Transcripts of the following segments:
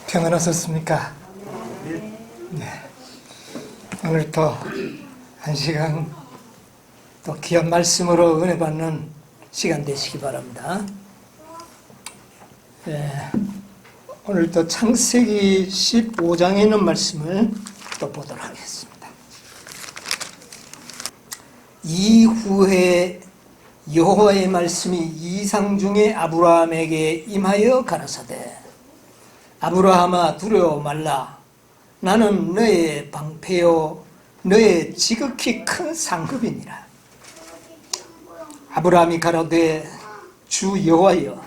평안하셨습니까? 네. 오늘 또 한 시간 또 귀한 말씀으로 은혜 받는 시간 되시기 바랍니다. 네. 오늘 또 창세기 15장에 있는 말씀을 또 보도록 하겠습니다. 이후에 여호와의 말씀이 이상 중에 아브라함에게 임하여 가라사대 아브라함아 두려워 말라. 나는 너의 방패요 너의 지극히 큰 상급이니라. 아브라함이 가로되 주 여호와여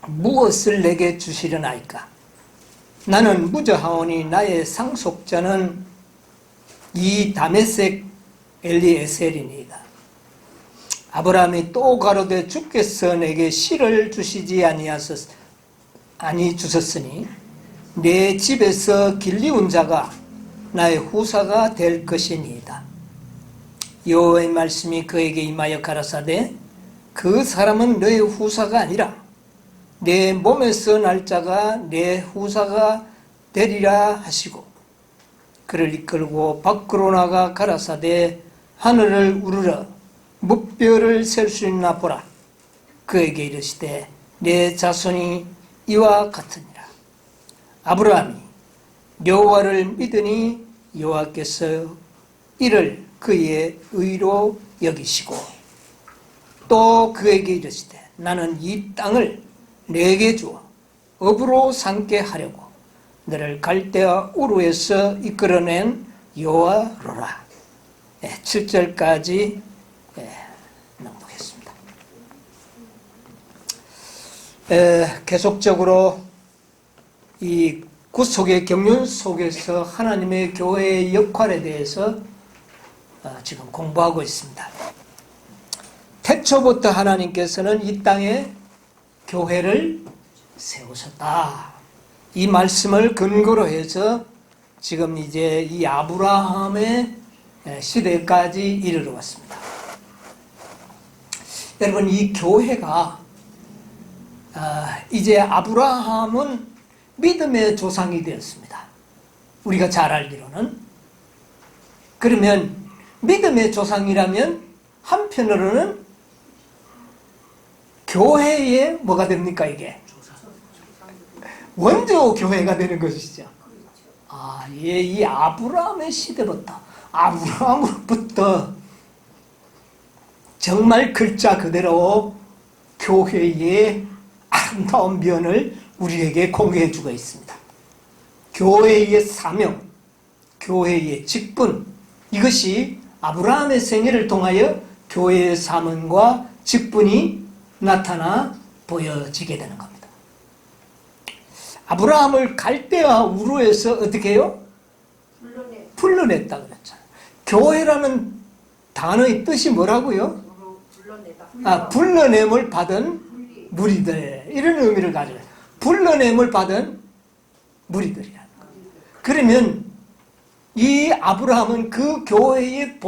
무엇을 내게 주시려나이까? 나는 무저하오니 나의 상속자는 이 다메섹 엘리에셀이니이다. 아브라함이 또 가로되 주께서 내게 실을 주시지 아니 주셨으니 내 집에서 길리운 자가 나의 후사가 될 것이니이다. 여호와의 말씀이 그에게 임하여 가라사대 그 사람은 너의 후사가 아니라 내 몸에서 날 자가 내 후사가 되리라 하시고 그를 이끌고 밖으로 나가 가라사대 하늘을 우러러 뭇별을 셀 수 있나 보라. 그에게 이르시되 내 자손이 이와 같으니라. 아브라함이 여호와를 믿으니 여호와께서 이를 그의 의로 여기시고 또 그에게 이르시되 나는 이 땅을 내게 주어 업으로 삼게 하려고 너를 갈대아 우르에서 이끌어낸 여호와로라. 7절까지 낭독했습니다. 계속적으로 이 구속의 경륜 속에서 하나님의 교회의 역할에 대해서 지금 공부하고 있습니다. 태초부터 하나님께서는 이 땅에 교회를 세우셨다. 이 말씀을 근거로 해서 지금 이제 이 아브라함의 시대까지 이르러 왔습니다. 여러분, 이 교회가 이제 아브라함은 믿음의 조상이 되었습니다. 우리가 잘 알기로는. 그러면 믿음의 조상이라면 한편으로는 교회의 뭐가 됩니까 이게? 원조 교회가 되는 것이죠. 이 아브라함의 시대부터 아브라함으로부터 정말 글자 그대로 교회의 아름다운 면을 우리에게 공개해 주고 있습니다. 교회의 사명, 교회의 직분, 이것이 아브라함의 생애를 통하여 교회의 사명과 직분이 나타나 보여지게 되는 겁니다. 아브라함을 갈대아 우르에서 어떻게 해요? 불러냈다 그랬잖아요. 교회라는 단어의 뜻이 뭐라고요? 불러냄을 받은 무리들, 이런 의미를 가져요. 불러냄을 받은 무리들이라는 겁니다. 그러면 이 아브라함은 그 교회의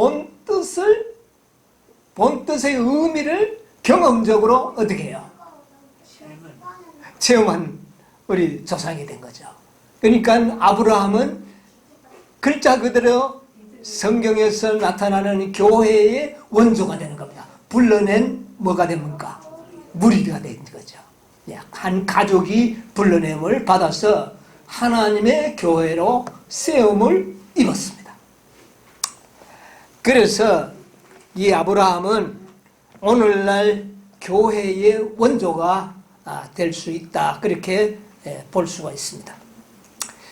본뜻의 의미를 경험적으로 어떻게 해요? 체험한 우리 조상이 된 거죠. 그러니까 아브라함은 글자 그대로 성경에서 나타나는 교회의 원조가 되는 겁니다. 불러낸 뭐가 됩니까? 무리가 된 거죠. 한 가족이 불러냄을 받아서 하나님의 교회로 세움을 입었습니다. 그래서 이 아브라함은 오늘날 교회의 원조가 될 수 있다, 그렇게 볼 수가 있습니다.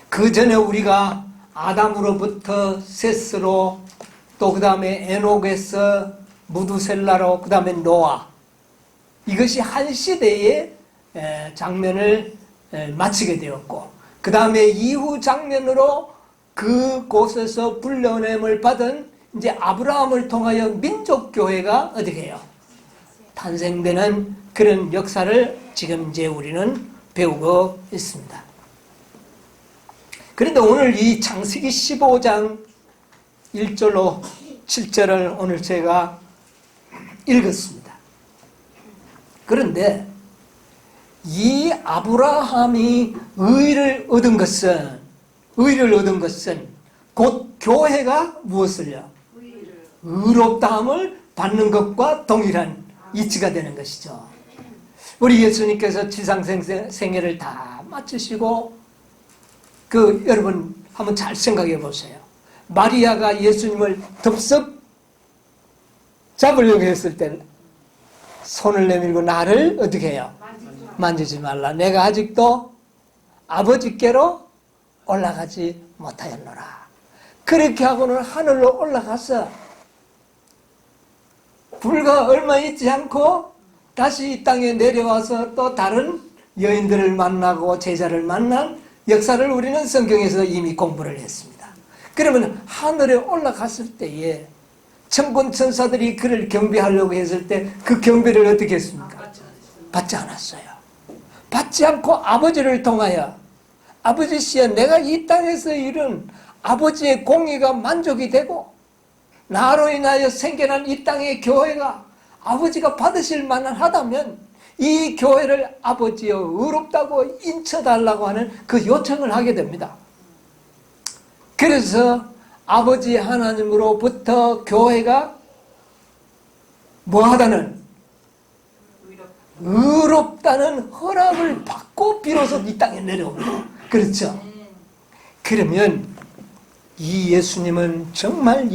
그 전에 우리가 아담으로부터 셋으로, 또 그 다음에 에녹에서 무두셀라로, 그 다음에 노아, 이것이 한 시대의 장면을 마치게 되었고, 그 다음에 이후 장면으로 그곳에서 불러냄을 받은 이제 아브라함을 통하여 민족교회가 어떻게 해요? 탄생되는 그런 역사를 지금 이제 우리는 배우고 있습니다. 그런데 오늘 이 창세기 15장 1절로 7절을 오늘 제가 읽었습니다. 그런데 이 아브라함이 의를 얻은 것은 곧 교회가 무엇을요? 의롭다함을 받는 것과 동일한 이치가 되는 것이죠. 우리 예수님께서 지상생애를 다 마치시고 여러분 한번 잘 생각해 보세요. 마리아가 예수님을 덥석 잡으려고 했을 때 손을 내밀고 나를 어떻게 해요? 만지지 말라. 내가 아직도 아버지께로 올라가지 못하였노라. 그렇게 하고는 하늘로 올라가서 불과 얼마 있지 않고 다시 이 땅에 내려와서 또 다른 여인들을 만나고 제자를 만난 역사를 우리는 성경에서 이미 공부를 했습니다. 그러면 하늘에 올라갔을 때에 천군 천사들이 그를 경배하려고 했을 때 그 경배를 어떻게 했습니까? 받지 않았어요. 받지 않고 아버지를 통하여 아버지시여 내가 이 땅에서 이룬 아버지의 공의가 만족이 되고 나로 인하여 생겨난 이 땅의 교회가 아버지가 받으실 만하다면 이 교회를 아버지여 의롭다고 인쳐달라고 하는 그 요청을 하게 됩니다. 그래서 아버지 하나님으로부터 교회가 뭐하다는? 의롭다는 허락을 받고 비로소 이 땅에 내려옵니다. 그렇죠? 그러면 이 예수님은 정말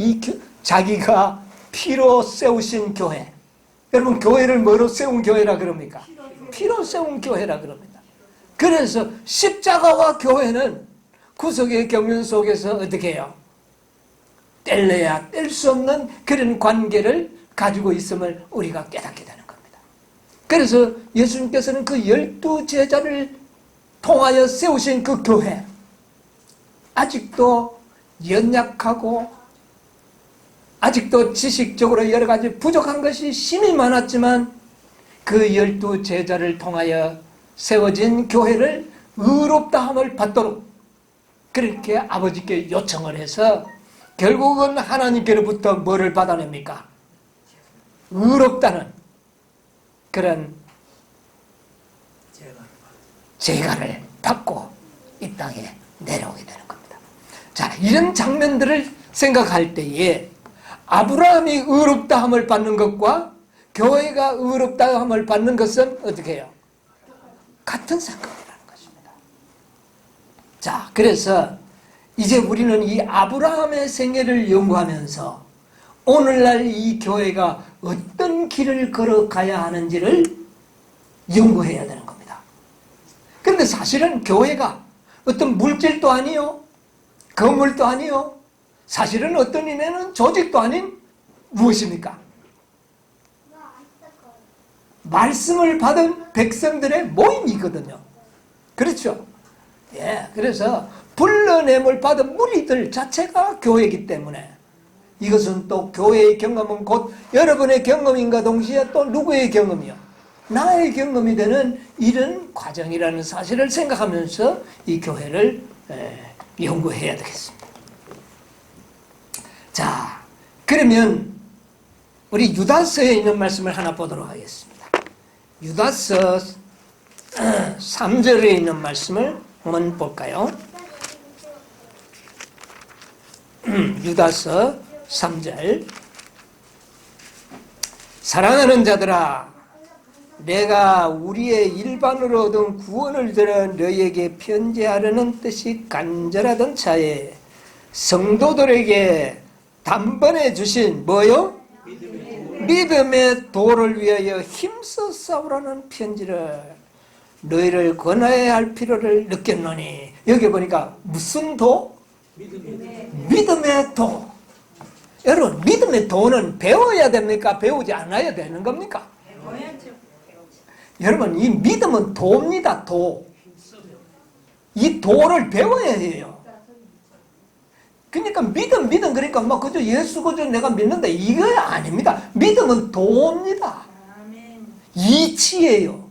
자기가 피로 세우신 교회, 여러분 교회를 뭐로 세운 교회라 그럽니까? 피로 세운 교회라 그럽니다. 그래서 십자가와 교회는 구속의 경륜 속에서 어떻게 해요? 뗄래야 뗄 수 없는 그런 관계를 가지고 있음을 우리가 깨닫게 되는 겁니다. 그래서 예수님께서는 그 12 제자를 통하여 세우신 그 교회, 아직도 연약하고 아직도 지식적으로 여러 가지 부족한 것이 심히 많았지만 그 12 제자를 통하여 세워진 교회를 의롭다함을 받도록 그렇게 아버지께 요청을 해서 결국은 하나님께로부터 뭐를 받아냅니까? 의롭다는 그런 제가를 받고 이 땅에 내려오게 되는 겁니다. 자, 이런 장면들을 생각할 때에 아브라함이 의롭다함을 받는 것과 교회가 의롭다함을 받는 것은 어떻게 해요? 같은 사건이라는 것입니다. 자, 그래서 이제 우리는 이 아브라함의 생애를 연구하면서 오늘날 이 교회가 어떤 길을 걸어가야 하는지를 연구해야 되는 겁니다. 그런데 사실은 교회가 어떤 물질도 아니요, 건물도 아니요, 사실은 어떤 이내는 조직도 아닌 무엇입니까? 말씀을 받은 백성들의 모임이거든요. 그렇죠? 예, 그래서 불러냄을 받은 무리들 자체가 교회이기 때문에 이것은 또 교회의 경험은 곧 여러분의 경험인과 동시에 또 누구의 경험이요? 나의 경험이 되는 이런 과정이라는 사실을 생각하면서 이 교회를 연구해야 되겠습니다. 자, 그러면 우리 유다서에 있는 말씀을 하나 보도록 하겠습니다. 유다서 3절에 있는 말씀을 한번 볼까요? 유다서 3절. 사랑하는 자들아, 내가 우리의 일반으로 얻은 구원을 들어 너희에게 편지하려는 뜻이 간절하던 차에 성도들에게 단번에 주신 뭐요? 믿음의 도를 위하여 힘써 싸우라는 편지를 너희를 권하여야 할 필요를 느꼈노니. 여기 보니까 무슨 도? 믿음의 도. 여러분, 믿음의 도는 배워야 됩니까? 배우지 않아야 되는 겁니까? 여러분, 이 믿음은 도입니다. 도. 이 도를 배워야 해요. 그러니까 믿음 그러니까 막 그저 예수 그저 내가 믿는다 이거 아닙니다. 믿음은 도입니다. 이치예요.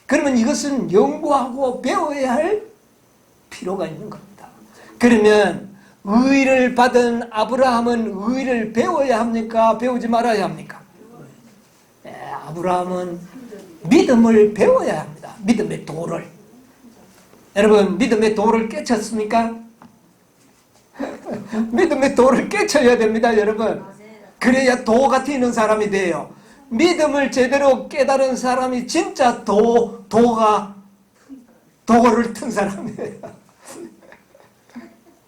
그러면 이것은 연구하고 배워야 할 필요가 있는 겁니다. 그러면 의를 받은 아브라함은 의를 배워야 합니까? 배우지 말아야 합니까? 아브라함은 믿음을 배워야 합니다. 믿음의 도를. 여러분, 믿음의 도를 깨쳤습니까? 믿음의 도를 깨쳐야 됩니다, 여러분. 그래야 도가 튀는 사람이 돼요. 믿음을 제대로 깨달은 사람이 진짜 도를 튼 사람이에요.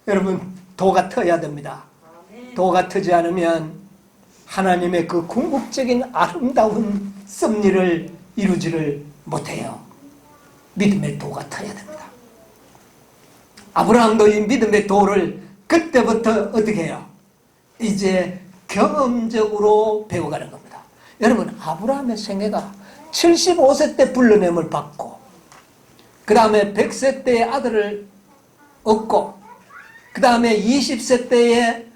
여러분, 도가 터야 됩니다. 도가 트지 않으면 하나님의 그 궁극적인 아름다운 섭리를 이루지를 못해요. 믿음의 도가 터야 됩니다. 아브라함도 이 믿음의 도를 그때부터 어떻게 해요? 이제 경험적으로 배워가는 겁니다. 여러분, 아브라함의 생애가 75세 때 불러냄을 받고 그 다음에 100세 때에 아들을 얻고 그 다음에 20세 때에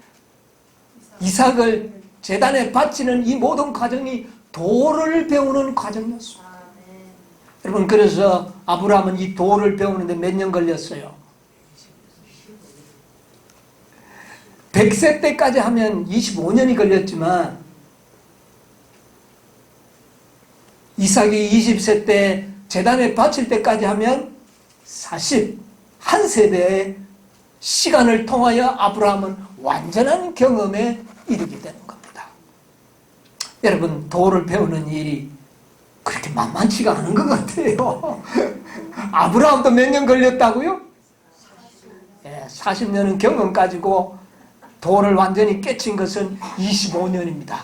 이삭을 제단에 바치는 이 모든 과정이 도를 배우는 과정이었습니다. 여러분, 그래서 아브라함은 이 도를 배우는데 몇 년 걸렸어요? 100세 때까지 하면 25년이 걸렸지만 이삭이 20세 때 제단에 바칠 때까지 하면 41세대의 시간을 통하여 아브라함은 완전한 경험에 이르게 되는 겁니다. 여러분, 도를 배우는 일이 그렇게 만만치가 않은 것 같아요. 아브라함도 몇 년 걸렸다고요? 40년은 경험 가지고 도를 완전히 깨친 것은 25년입니다.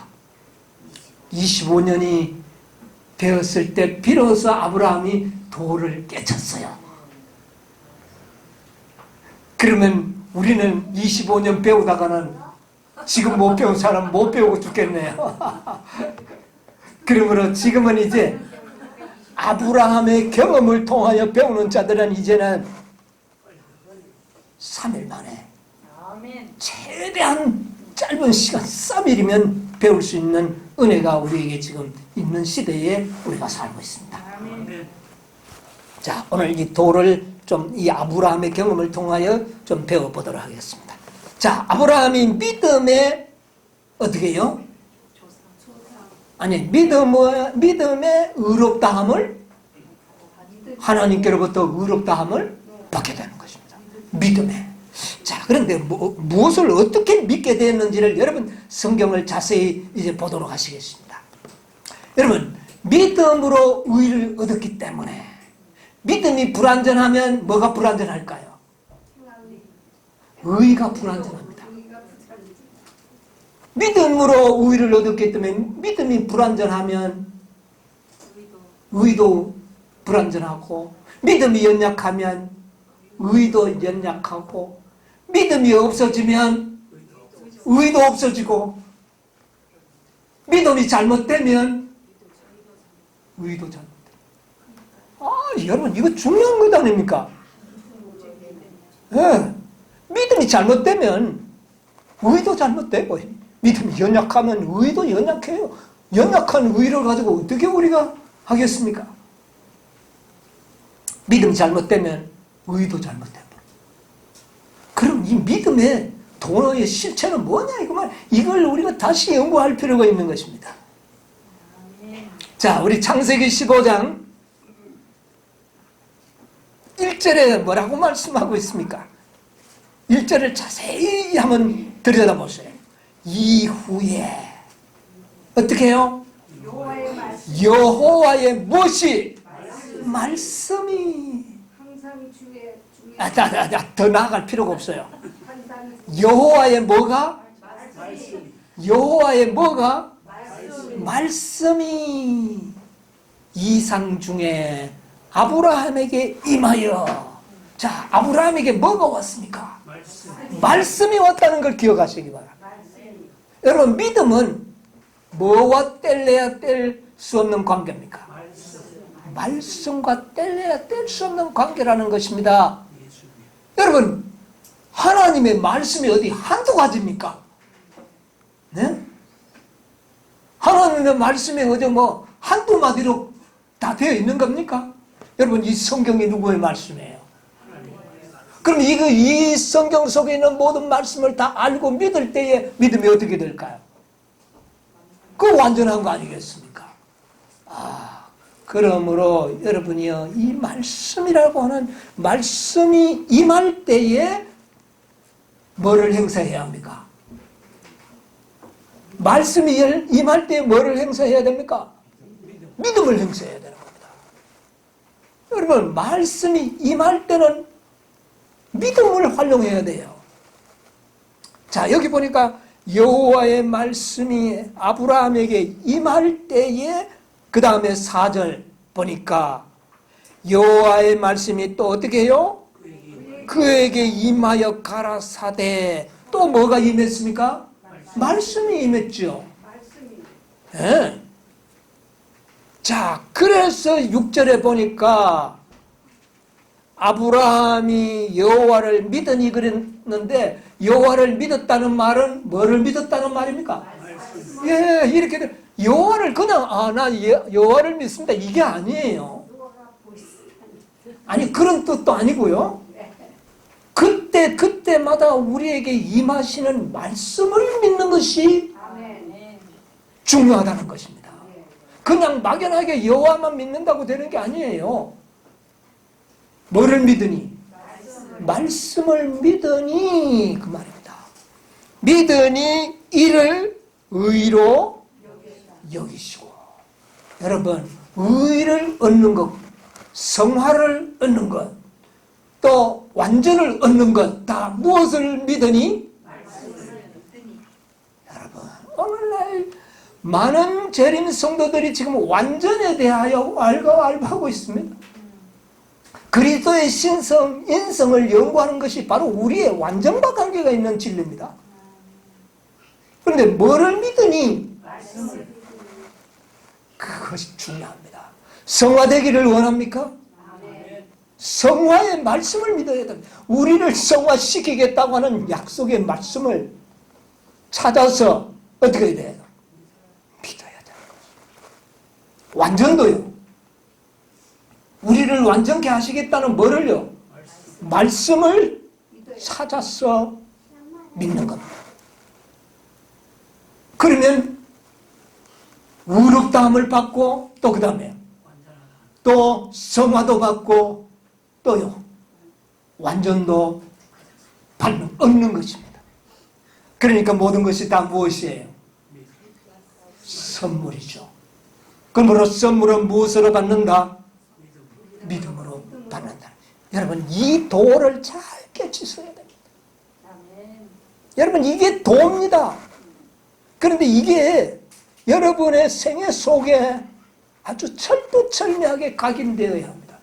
25년이 되었을 때 비로소 아브라함이 도를 깨쳤어요. 그러면 우리는 25년 배우다가는 지금 못 배운 사람 못 배우고 죽겠네요. 그러므로 지금은 이제 아브라함의 경험을 통하여 배우는 자들은 이제는 3일 만에 최대한 짧은 시간 3일이면 배울 수 있는 은혜가 우리에게 지금 있는 시대에 우리가 살고 있습니다. 자, 오늘 이 도를 좀 이 아브라함의 경험을 통하여 좀 배워보도록 하겠습니다. 자, 아브라함이 믿음에 어떻게 해요? 아니, 믿음의 의롭다함을 하나님께로부터 의롭다함을 받게 되는 것입니다. 믿음에. 자, 그런데 무엇을 어떻게 믿게 되었는지를 여러분 성경을 자세히 이제 보도록 하시겠습니다. 여러분, 믿음으로 의를 얻었기 때문에 믿음이 불완전하면 뭐가 불완전할까요? 의가 불완전합니다. 믿음으로 의를 얻었기 때문에 믿음이 불완전하면 의도 불완전하고, 믿음이 연약하면 의도 연약하고, 믿음이 없어지면 의도 없어지고, 믿음이 잘못되면 의도 잘못돼요. 여러분, 이거 중요한 것 아닙니까? 네. 믿음이 잘못되면 의도 잘못되고, 믿음이 연약하면 의도 연약해요. 연약한 의를 가지고 어떻게 우리가 하겠습니까? 믿음이 잘못되면 의도 잘못되고. 그럼 이 믿음의 도의 실체는 뭐냐 이거만, 이걸 우리가 다시 연구할 필요가 있는 것입니다. 자, 우리 창세기 15장 1절에 뭐라고 말씀하고 있습니까? 1절을 자세히 한번 들여다보세요. 이후에 어떻게 해요? 여호와의 무엇이? 말씀이. 더 나아갈 필요가 없어요. 여호와의 뭐가? 여호와의 뭐가? 말씀이 이상 중에 아브라함에게 임하여. 자, 아브라함에게 뭐가 왔습니까? 말씀이 왔다는 걸 기억하시기 바랍니다. 여러분, 믿음은 뭐와 뗄래야 뗄 수 없는 관계입니까? 말씀과 뗄래야 뗄 수 없는 관계라는 것입니다. 여러분, 하나님의 말씀이 어디 한두 가지입니까? 네? 하나님의 말씀이 어디 뭐 한두 마디로 다 되어 있는 겁니까? 여러분, 이 성경이 누구의 말씀이에요? 그럼 이 성경 속에 있는 모든 말씀을 다 알고 믿을 때에 믿음이 어떻게 될까요? 그거 완전한 거 아니겠습니까? 그러므로 여러분이요, 이 말씀이라고 하는 말씀이 임할 때에 뭐를 행사해야 합니까? 말씀이 임할 때에 뭐를 행사해야 됩니까? 믿음을 행사해야 되는 겁니다. 여러분, 말씀이 임할 때는 믿음을 활용해야 돼요. 자, 여기 보니까 여호와의 말씀이 아브라함에게 임할 때에 그 다음에 4절 보니까 여호와의 말씀이 또 어떻게 해요? 그에게 임하여 가라사대. 또 뭐가 임했습니까? 말씀이 임했죠. 네. 자, 그래서 6절에 보니까 아브라함이 여호와를 믿으니 그랬는데 여호와를 믿었다는 말은 뭐를 믿었다는 말입니까? 예, 이렇게 여호와를 그냥 나 여호와를 믿습니다 이게 아니에요. 아니 그런 뜻도 아니고요. 그때마다 우리에게 임하시는 말씀을 믿는 것이 중요하다는 것입니다. 그냥 막연하게 여호와만 믿는다고 되는 게 아니에요. 뭐를 믿으니? 말씀을 믿으니 그 말입니다. 믿으니 이를 의로 여기시고. 여러분, 의를 얻는 것, 성화를 얻는 것, 또 완전을 얻는 것 다 무엇을 믿으니? 여러분, 오늘날 많은 재림 성도들이 지금 완전에 대하여 알고 있습니다. 그리스도의 신성, 인성을 연구하는 것이 바로 우리의 완전과 관계가 있는 진리입니다. 그런데 뭐를 믿으니? 그것이 중요합니다. 성화되기를 원합니까? 성화의 말씀을 믿어야 됩니다. 우리를 성화시키겠다고 하는 약속의 말씀을 찾아서 어떻게 해야 돼요? 믿어야 돼요. 완전도요. 우리를 완전케 하시겠다는 뭐를요? 말씀을 찾아서 믿는 겁니다. 그러면 의롭다함을 받고 또 그 다음에 또 성화도 받고 또요 완전도 얻는 것입니다. 그러니까 모든 것이 다 무엇이에요? 선물이죠. 그러므로 선물은 무엇으로 받는다? 믿음으로 받는다. 여러분, 이 도를 잘 깨치셔야 됩니다. 여러분, 이게 도입니다. 그런데 이게 여러분의 생애 속에 아주 철두철미하게 각인되어야 합니다.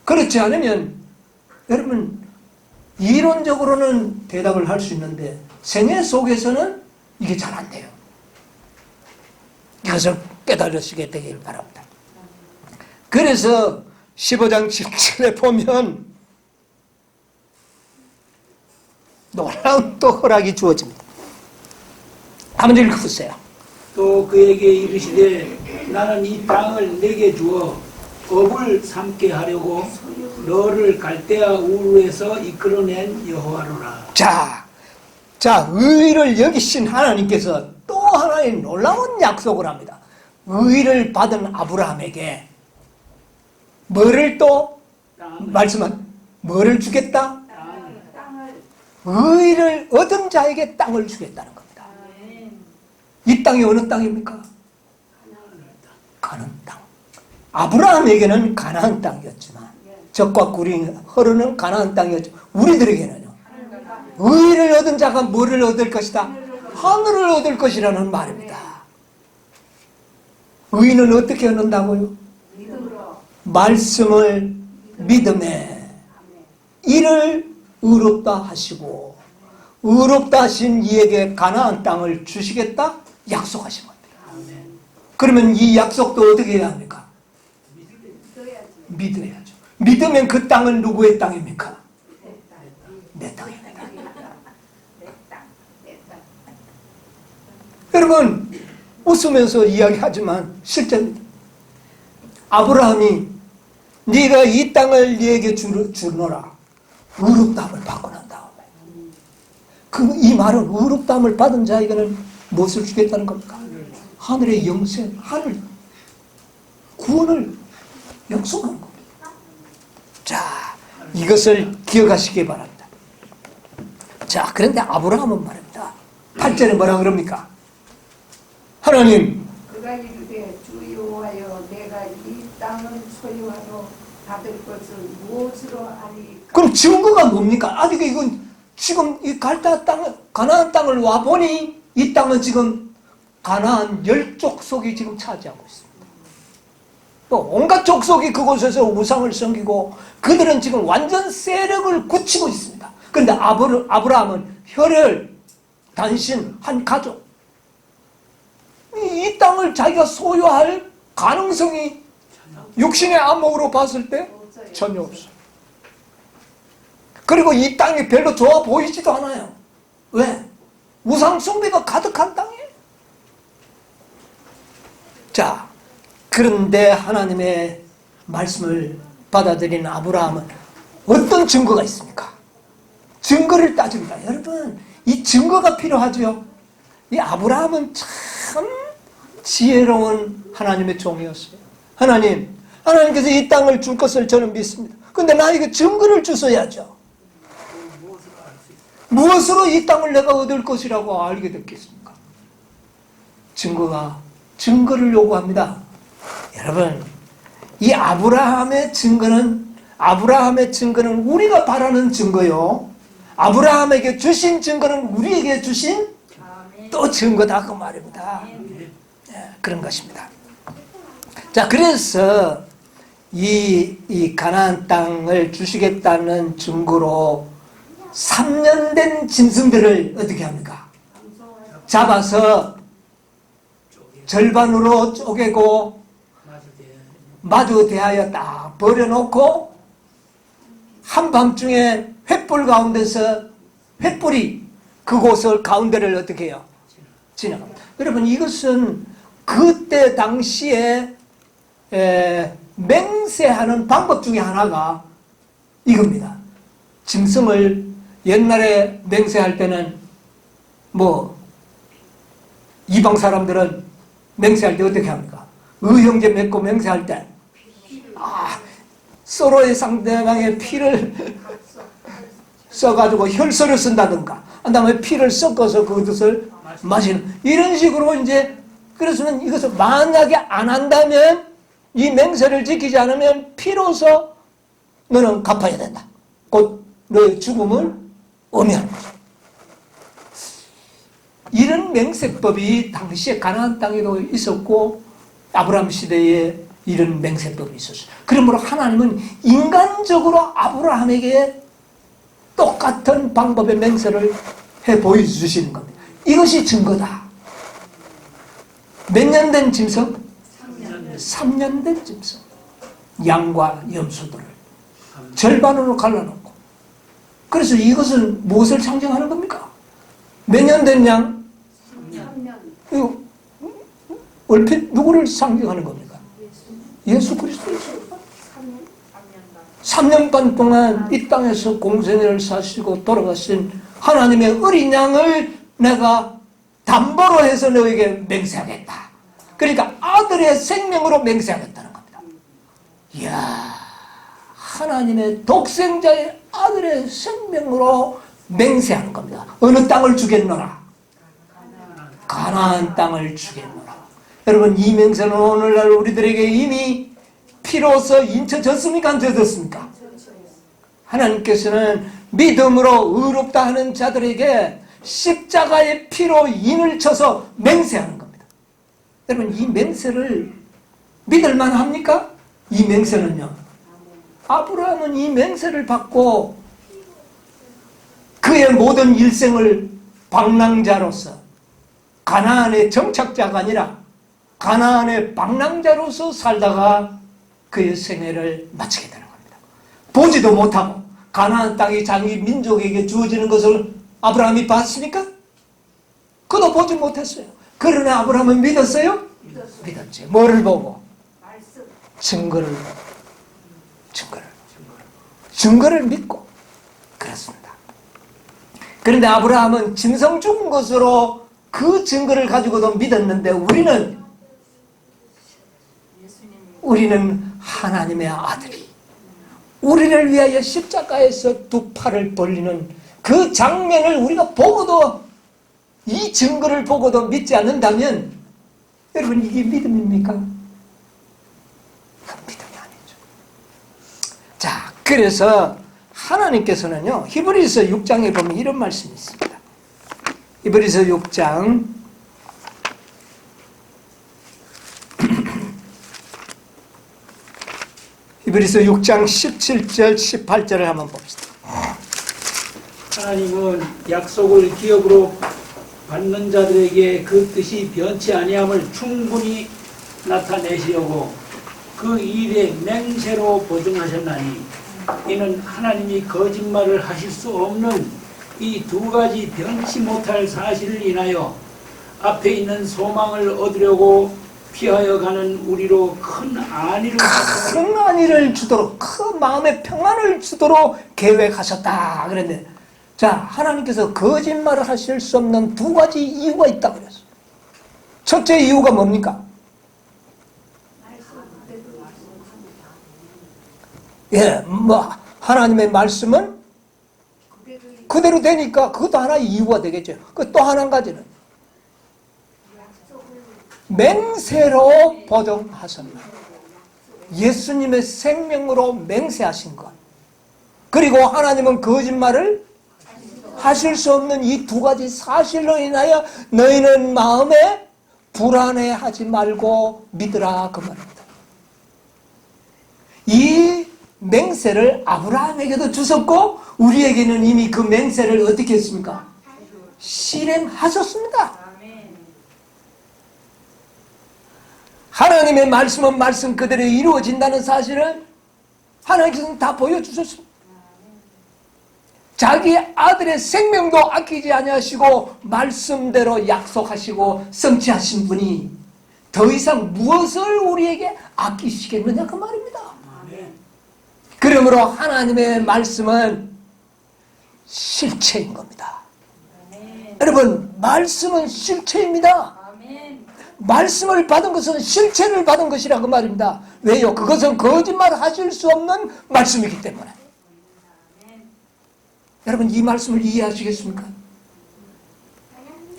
그렇지 않으면 여러분 이론적으로는 대답을 할 수 있는데 생애 속에서는 이게 잘 안 돼요. 이것을 깨달으시게 되길 바랍니다. 그래서 15장 7절에 보면 놀라운 또 허락이 주어집니다. 한번 읽어보세요. 또 그에게 이르시되 나는 이 땅을 내게 주어 업을 삼게 하려고 너를 갈대아 우르에서 이끌어낸 여호와로라. 자, 의를 여기신 하나님께서 또 하나의 놀라운 약속을 합니다. 의를 받은 아브라함에게 뭐를 또 말씀한 뭐를 주겠다? 의를 얻은 자에게 땅을 주겠다는 겁니다. 이 땅이 어느 땅입니까? 가나안 땅. 아브라함에게는 가나안 땅이었지만 적과 꿀이 흐르는 가나안 땅이었죠. 우리들에게는요. 의를 얻은 자가 뭐를 얻을 것이다? 하늘을 얻을 것이라는 말입니다. 의는 어떻게 얻는다고요? 말씀을 믿음에 이를 의롭다 하시고 의롭다 하신 이에게 가나안 땅을 주시겠다 약속하신 겁니다. 그러면 이 약속도 어떻게 해야 합니까? 믿어야죠. 믿으면 그 땅은 누구의 땅입니까? 내 땅입니다. 여러분 웃으면서 이야기하지만 실제입니다. 아브라함이 네가 이 땅을 네게 주노라 의롭다함을 받고 난 다음에 이 말은 의롭다함을 받은 자에게는 무엇을 주겠다는 겁니까? 하늘의 영생, 하늘. 구원을 약속한 겁니다. 자, 이것을 기억하시기 바랍니다. 자, 그런데 아브라함은 말입니다. 8절에 뭐라 그럽니까? 하나님, 그가 이르되 주 여호와여 내가 이 땅을 소유하러 받을 것을 무엇으로 아리까? 그럼 증거가 뭡니까? 아니, 이건 지금 이 갈대 땅, 가나안 땅을 와 보니 이 땅은 지금 가나안 10족속이 지금 차지하고 있습니다. 또 온갖 족속이 그곳에서 우상을 섬기고 그들은 지금 완전 세력을 굳히고 있습니다. 그런데 아브라함은 혈혈 단신 한 가족, 이 땅을 자기가 소유할 가능성이 육신의 안목으로 봤을 때 전혀 없어요. 그리고 이 땅이 별로 좋아 보이지도 않아요. 왜? 우상 숭배가 가득한 땅이에요. 자, 그런데 하나님의 말씀을 받아들인 아브라함은 어떤 증거가 있습니까? 증거를 따집니다. 여러분, 이 증거가 필요하죠. 이 아브라함은 참 지혜로운 하나님의 종이었어요. 하나님께서 이 땅을 줄 것을 저는 믿습니다. 근데 나에게 증거를 주셔야죠. 무엇으로 이 땅을 내가 얻을 것이라고 알게 됐겠습니까? 증거를 요구합니다. 여러분, 이 아브라함의 증거는 우리가 바라는 증거요. 아브라함에게 주신 증거는 우리에게 주신 또 증거다 그 말입니다. 그런 것입니다. 자, 그래서 이 가나안 땅을 주시겠다는 증거로 3년 된 짐승들을 어떻게 합니까? 잡아서 절반으로 쪼개고 마주 대하여 딱 버려놓고 한밤중에 횃불 가운데서 횃불이 그곳을 가운데를 어떻게 해요? 지나갑니다. 여러분, 이것은 그때 당시에 맹세하는 방법 중에 하나가 이겁니다. 짐승을 옛날에 맹세할 때는 이방 사람들은 맹세할 때 어떻게 합니까? 의형제 맺고 맹세할 때 서로의 상대방의 피를 써가지고 혈서를 쓴다든가 그 다음에 피를 섞어서 그것을 마시는 이런 식으로 이제 그래서는 이것을 만약에 안 한다면 이 맹세를 지키지 않으면 피로서 너는 갚아야 된다. 곧 너의 죽음을 의미하는 거죠. 이런 맹세법이 당시에 가나안 땅에도 있었고 아브라함 시대에 이런 맹세법이 있었어요. 그러므로 하나님은 인간적으로 아브라함에게 똑같은 방법의 맹세를 해 보여주시는 겁니다. 이것이 증거다. 몇 년 된 짐승? 3년 된 짐승. 양과 염소들을 절반으로 갈라놓고. 그래서 이것은 무엇을 상징하는 겁니까? 몇 년 된 양? 3년. 얼핏 누구를 상징하는 겁니까? 예수 그리스도. 3년 반 동안 이 땅에서 공생애를 사시고 돌아가신 하나님의 어린 양을 내가 담보로 해서 너에게 맹세하겠다. 그러니까 아들의 생명으로 맹세하겠다는 겁니다. 이야, 하나님의 독생자의 아들의 생명으로 맹세하는 겁니다. 어느 땅을 주겠노라? 가나안 땅을 주겠노라. 여러분, 이 맹세는 오늘날 우리들에게 이미 피로서 인쳐졌습니까? 안 젖었습니까? 하나님께서는 믿음으로 의롭다 하는 자들에게 십자가의 피로 인을 쳐서 맹세하는 겁니다. 여러분, 이 맹세를 믿을만 합니까? 이 맹세는요. 아브라함은 이 맹세를 받고 그의 모든 일생을 방랑자로서 가나안의 정착자가 아니라 가나안의 방랑자로서 살다가 그의 생애를 마치게 되는 겁니다. 보지도 못하고 가나안 땅이 자기 민족에게 주어지는 것을 아브라함이 봤습니까? 그도 보지 못했어요. 그러나 아브라함은 믿었어요? 믿었지. 뭐를 보고? 증거를 믿고 그렇습니다. 그런데 아브라함은 짐승 죽은 것으로 그 증거를 가지고도 믿었는데 우리는 우리는 하나님의 아들이 우리를 위하여 십자가에서 두 팔을 벌리는 그 장면을 우리가 보고도, 이 증거를 보고도 믿지 않는다면 여러분, 이게 믿음입니까? 믿음이 아니죠. 자, 그래서 하나님께서는요, 히브리서 6장에 보면 이런 말씀이 있습니다. 히브리서 6장 히브리서 6장 17절 18절을 한번 봅시다. 하나님은 약속을 기업으로 받는 자들에게 그 뜻이 변치 아니함을 충분히 나타내시려고 그 일에 맹세로 보증하셨나니, 이는 하나님이 거짓말을 하실 수 없는 이 두 가지 변치 못할 사실을 인하여 앞에 있는 소망을 얻으려고 피하여 가는 우리로 큰 안위를 주도록, 큰 마음의 평안을 주도록 계획하셨다 그랬는데, 자, 하나님께서 거짓말을 하실 수 없는 두 가지 이유가 있다 그랬어요. 첫째 이유가 뭡니까? 예, 하나님의 말씀은 그대로 되니까 그것도 하나의 이유가 되겠죠. 그 또 한 가지는 맹세로 보증하셨나. 예수님의 생명으로 맹세하신 것. 그리고 하나님은 거짓말을 하실 수 없는 이 두 가지 사실로 인하여 너희는 마음에 불안해하지 말고 믿으라 그 말입니다. 이 맹세를 아브라함에게도 주셨고 우리에게는 이미 그 맹세를 어떻게 했습니까? 실행하셨습니다. 하나님의 말씀은 말씀 그대로 이루어진다는 사실을 하나님께서는 다 보여주셨습니다. 자기 아들의 생명도 아끼지 아니하시고 말씀대로 약속하시고 성취하신 분이 더 이상 무엇을 우리에게 아끼시겠느냐 그 말입니다. 그러므로 하나님의 말씀은 실체인 겁니다. 여러분, 말씀은 실체입니다. 말씀을 받은 것은 실체를 받은 것이라 그 말입니다. 왜요? 그것은 거짓말 하실 수 없는 말씀이기 때문에. 여러분, 이 말씀을 이해하시겠습니까?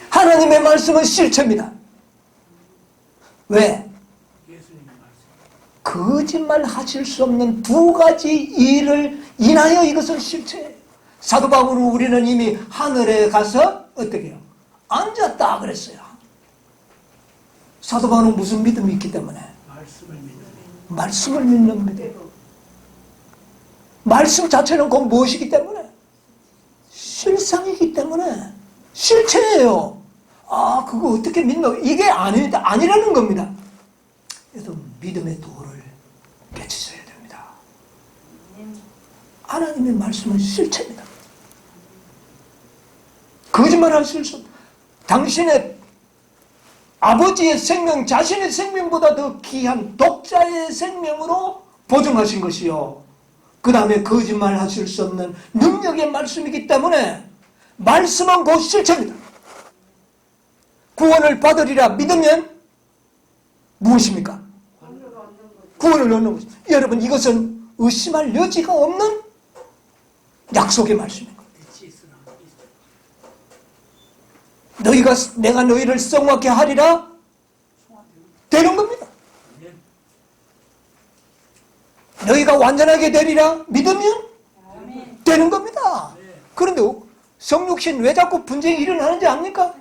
하나님의 말씀은 실체입니다. 왜? 거짓말 하실 수 없는 두 가지 일을 인하여 이것은 실체예요. 사도 바울은 우리는 이미 하늘에 가서 어떻게 해요? 앉았다 그랬어요. 사도 바울은 무슨 믿음이 있기 때문에? 말씀을 믿는 믿음. 말씀 자체는 곧 무엇이기 때문에? 실상이기 때문에 실체예요. 아, 그거 어떻게 믿노? 이게 아니라는 겁니다. 그래서 믿음의 도를 깨치셔야 됩니다. 하나님의 말씀은 실체입니다. 거짓말 하실 수 없다. 당신의 아버지의 생명, 자신의 생명보다 더 귀한 독자의 생명으로 보증하신 것이요. 그 다음에 거짓말 하실 수 없는 능력의 말씀이기 때문에 말씀은 곧 실체입니다. 구원을 받으리라 믿으면 무엇입니까? 구원을 얻는 것입니다. 여러분, 이것은 의심할 여지가 없는 약속의 말씀입니다. 내가 너희를 성화케 하리라 되는 겁니다. 너희가 완전하게 되리라 믿으면 되는 겁니다. 그런데 성육신 왜 자꾸 분쟁이 일어나는지 압니까?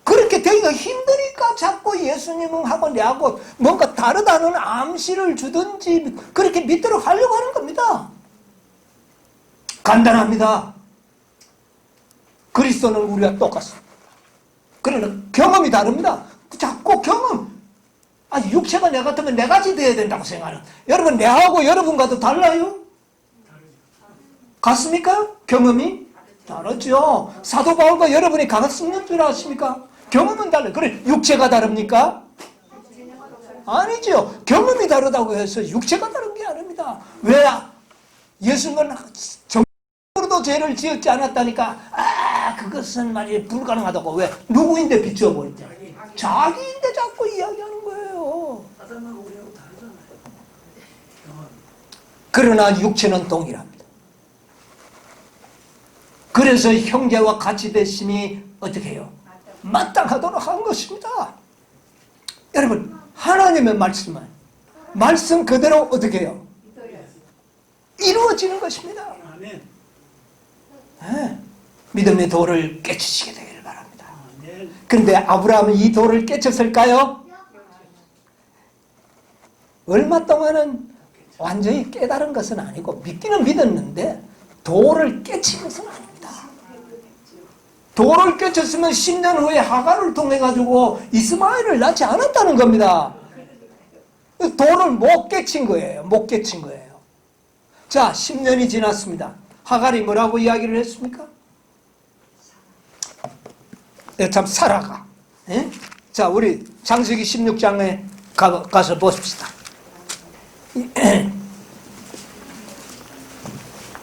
그렇게 되기가 힘드니까 자꾸 예수님하고 내하고 뭔가 다르다는 암시를 주든지 그렇게 믿도록 하려고 하는 겁니다. 간단합니다. 그리스도는 우리가 똑같습니다. 그러나 경험이 다릅니다. 자꾸 경험. 육체가 내 같으면 내 같이 돼야 된다고 생각하는. 여러분, 내하고 여러분과도 달라요? 같습니까? 경험이? 다르죠. 사도 바울과 여러분이 같은 줄 아십니까? 경험은 달라요. 그래, 육체가 다릅니까? 아니죠. 경험이 다르다고 해서 육체가 다른 게 아닙니다. 왜? 예수님은 정으로도 죄를 지었지 않았다니까. 그것은 말이에요, 불가능하다고. 왜? 누구인데 비춰보니까? 자기인데 자꾸 이야기하는 거예요. 그러나 육체는 동일합니다. 그래서 형제와 같이 되심이 어떻게 해요? 마땅하도록 한 것입니다. 여러분, 하나님의 말씀 그대로 어떻게 해요? 이루어지는 것입니다. 아멘. 네. 믿음의 돌을 깨치시게 되기를 바랍니다. 아멘. 그런데 아브라함은 이 돌을 깨쳤을까요? 얼마 동안은 완전히 깨달은 것은 아니고 믿기는 믿었는데 돌을 깨친 것은 아닙니다. 돌을 깨쳤으면 10년 후에 하갈을 통해 가지고 이스마엘을 낳지 않았다는 겁니다. 돌을 못 깨친 거예요. 못 깨친 거예요. 자, 10년이 지났습니다. 하갈이 뭐라고 이야기를 했습니까? 네, 참 사라가. 예? 자, 우리 창세기 16장에 가서 보십시다.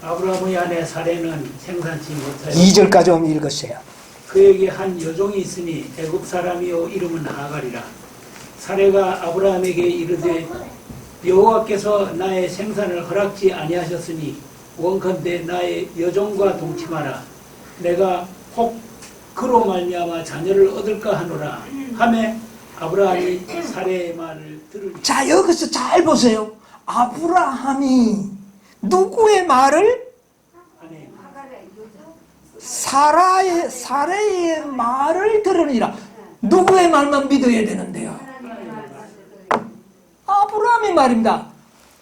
아브라함의 아내 사레는 생산치 못하여 2절까지 오면 읽으세요. 그에게 한 여종이 있으니 애굽 사람이요 이름은 하갈이라. 사레가 아브라함에게 이르되 여호와께서 나의 생산을 허락지 아니하셨으니 원컨대 나의 여종과 동침하라. 내가 혹 그로 말미암아 자녀를 얻을까 하노라. 하매 아브라함이 사레의 말을 들으니. 자, 여기서 잘 보세요. 아브라함이 누구의 말을? 사레의 말을 들으니라. 누구의 말만 믿어야 되는데요? 아브라함의 말입니다.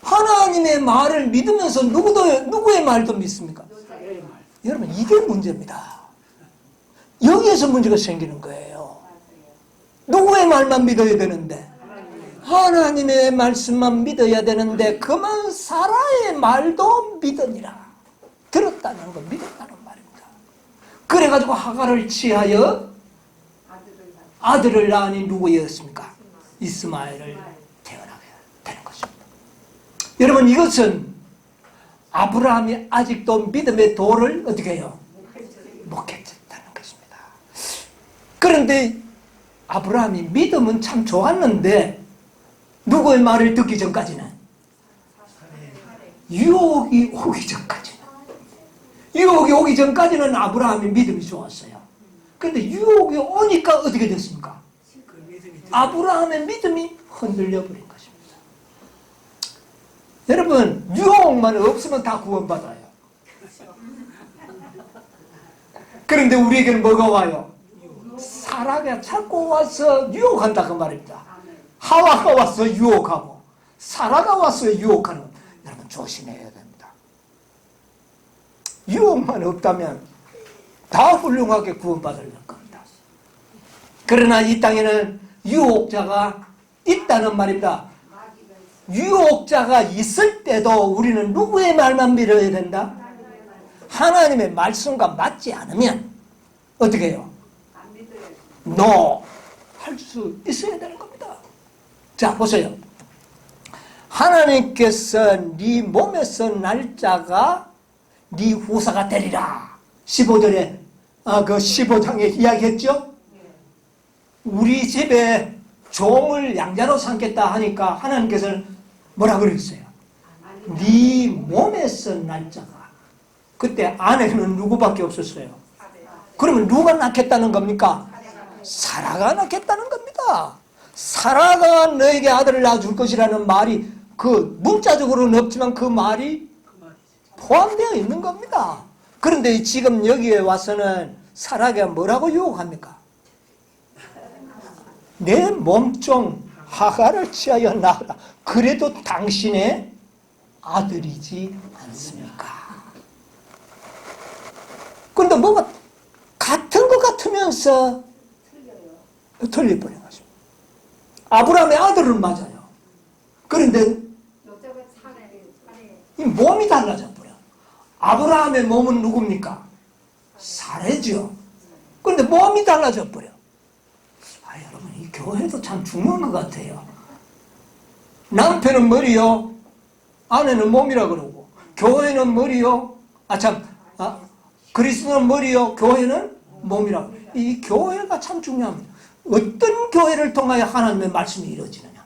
하나님의 말을 믿으면서 누구의 말도 믿습니까? 여러분, 이게 문제입니다. 여기에서 문제가 생기는 거예요. 누구의 말만 믿어야 되는데? 하나님의 말씀만 믿어야 되는데 그만 사라의 말도 믿으니라. 들었다는 거, 믿었다는 말입니다. 그래가지고 하갈을 취하여 아들을 낳으니 누구였습니까? 이스마엘을 태어나게 되는 것입니다. 여러분, 이것은 아브라함이 아직도 믿음의 도를 어떻게 해요? 못 깨쳤다는 것입니다. 그런데 아브라함이 믿음은 참 좋았는데 누구의 말을 듣기 전까지는, 유혹이 오기 전까지는 아브라함의 믿음이 좋았어요. 그런데 유혹이 오니까 어떻게 됐습니까? 아브라함의 믿음이 흔들려 버린 것입니다. 여러분, 유혹만 없으면 다 구원받아요. 그런데 우리에게는 뭐가 와요? 사라가 자꾸 와서 유혹한다 그 말입니다. 하와가 와서 유혹하고 사라가 와서 유혹하는, 여러분 조심해야 됩니다. 유혹만 없다면 다 훌륭하게 구원받을 겁니다. 그러나 이 땅에는 유혹자가 있다는 말입니다. 유혹자가 있을 때도 우리는 누구의 말만 믿어야 된다? 하나님의 말씀과 맞지 않으면 어떻게 해요? 할 수 있어야 되는 겁니다. 자, 보세요. 하나님께서 네 몸에서 날짜가 네 후사가 되리라. 15절에 그 15장에 이야기했죠. 우리 집에 종을 양자로 삼겠다 하니까 하나님께서는 뭐라 그랬어요? 네 몸에서 날짜가. 그때 아내는 누구밖에 없었어요. 그러면 누가 낳겠다는 겁니까? 사라가 낳겠다는 겁니다. 사라가 너에게 아들을 낳아줄 것이라는 말이 그 문자적으로는 없지만 그 말이 포함되어 있는 겁니다. 그런데 지금 여기에 와서는 사라가 뭐라고 유혹합니까? 내 몸종 하갈을 취하여 낳으라. 그래도 당신의 아들이지 않습니까? 그런데 뭐가 같은 것 같으면서 틀려버린 것입니다. 아브라함의 아들은 맞아요. 그런데 이 몸이 달라져 버려. 아브라함의 몸은 누굽니까? 사례죠. 그런데 몸이 달라져 버려. 여러분, 이 교회도 참 중요한 것 같아요. 남편은 머리요, 아내는 몸이라 그러고, 교회는 머리요, 그리스도는 머리요, 교회는 몸이라고. 이 교회가 참 중요합니다. 어떤 교회를 통하여 하나님의 말씀이 이루어지느냐?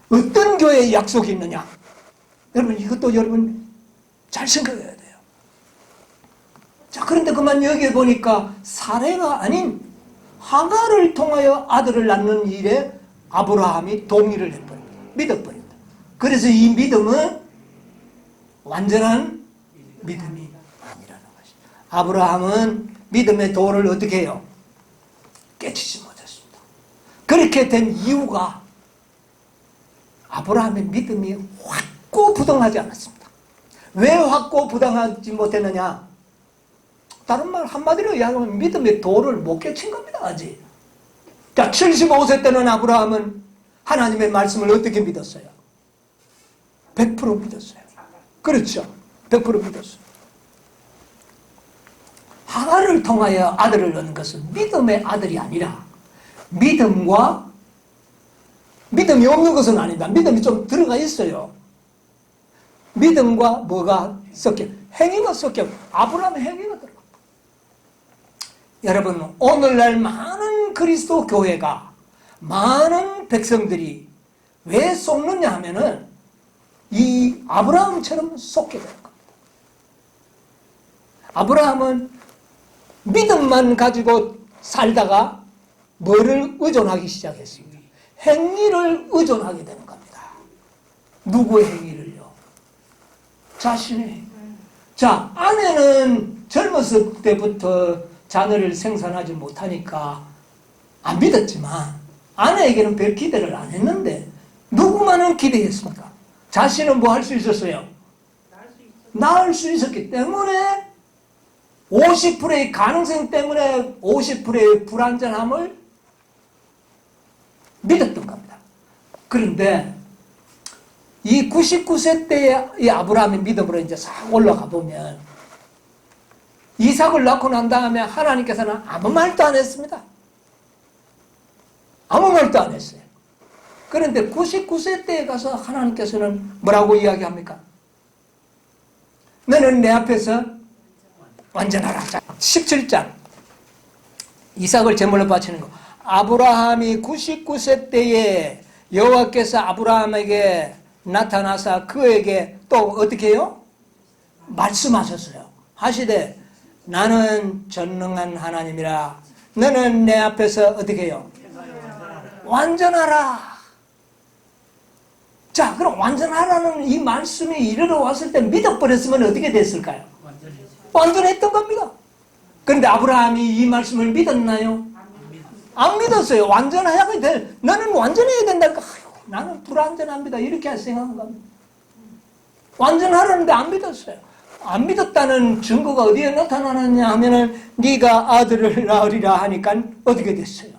어떤 교회에 약속이 있느냐? 여러분 이것도 여러분 잘 생각해야 돼요. 자, 그런데 그만 여기에 보니까 사례가 아닌 하가를 통하여 아들을 낳는 일에 아브라함이 동의를 해버립니다. 믿어버립니다. 그래서 이 믿음은 완전한 믿음이 아니라는 것입니다. 아브라함은 믿음의 도를 어떻게 해요? 깨치지 못했습니다. 그렇게 된 이유가 아브라함의 믿음이 확고부동하지 않았습니다. 왜 확고부동하지 못했느냐? 다른 말 한마디로 이야기하면 믿음의 도를 못 깨친 겁니다. 아직. 자, 75세 때는 아브라함은 하나님의 말씀을 어떻게 믿었어요? 100% 믿었어요. 그렇죠. 100% 믿었어요. 하가를 통하여 아들을 낳는 것은 믿음의 아들이 아니라 믿음이 없는 것은 아니다. 믿음이 좀 들어가 있어요. 믿음과 뭐가 섞여? 행위가 섞여. 아브라함의 행위가 들어가. 여러분, 오늘날 많은 그리스도 교회가, 많은 백성들이 왜 속느냐 하면은 이 아브라함처럼 속게 되는 겁니다. 아브라함은 믿음만 가지고 살다가 뭐를 의존하기 시작했습니다. 행위를 의존하게 되는 겁니다. 누구의 행위를요? 자신의. 자, 아내는 젊었을 때부터 자녀를 생산하지 못하니까 안 믿었지만 아내에게는 별 기대를 안 했는데 누구만은 기대했습니까? 자신은 뭐 할 수 있었어요? 낳을 수 있었기 때문에 50%의 가능성 때문에 50%의 불완전함을 믿었던 겁니다. 그런데 이 99세 때의 이 아브라함의 믿음으로 이제 싹 올라가 보면 이삭을 낳고 난 다음에 하나님께서는 아무 말도 안 했습니다. 아무 말도 안 했어요. 그런데 99세 때에 가서 하나님께서는 뭐라고 이야기합니까? 너는 내 앞에서 완전하라. 17장 이삭을 제물로 바치는 거. 아브라함이 99세 때에 여호와께서 아브라함에게 나타나사 그에게 또 어떻게 해요? 말씀하셨어요. 하시되 나는 전능한 하나님이라 너는 내 앞에서 어떻게 해요? 완전하라. 자, 그럼 완전하라는 이 말씀이 이르러 왔을 때 믿어버렸으면 어떻게 됐을까요? 완전했던 겁니다. 그런데 아브라함이 이 말씀을 믿었나요? 안 믿었어요. 완전해야 돼. 너는 완전해야 된다니까. 나는 불완전합니다. 이렇게 생각한 겁니다. 완전하라는데 안 믿었어요. 안 믿었다는 증거가 어디에 나타나느냐 하면은 네가 아들을 낳으리라 하니까 어떻게 됐어요?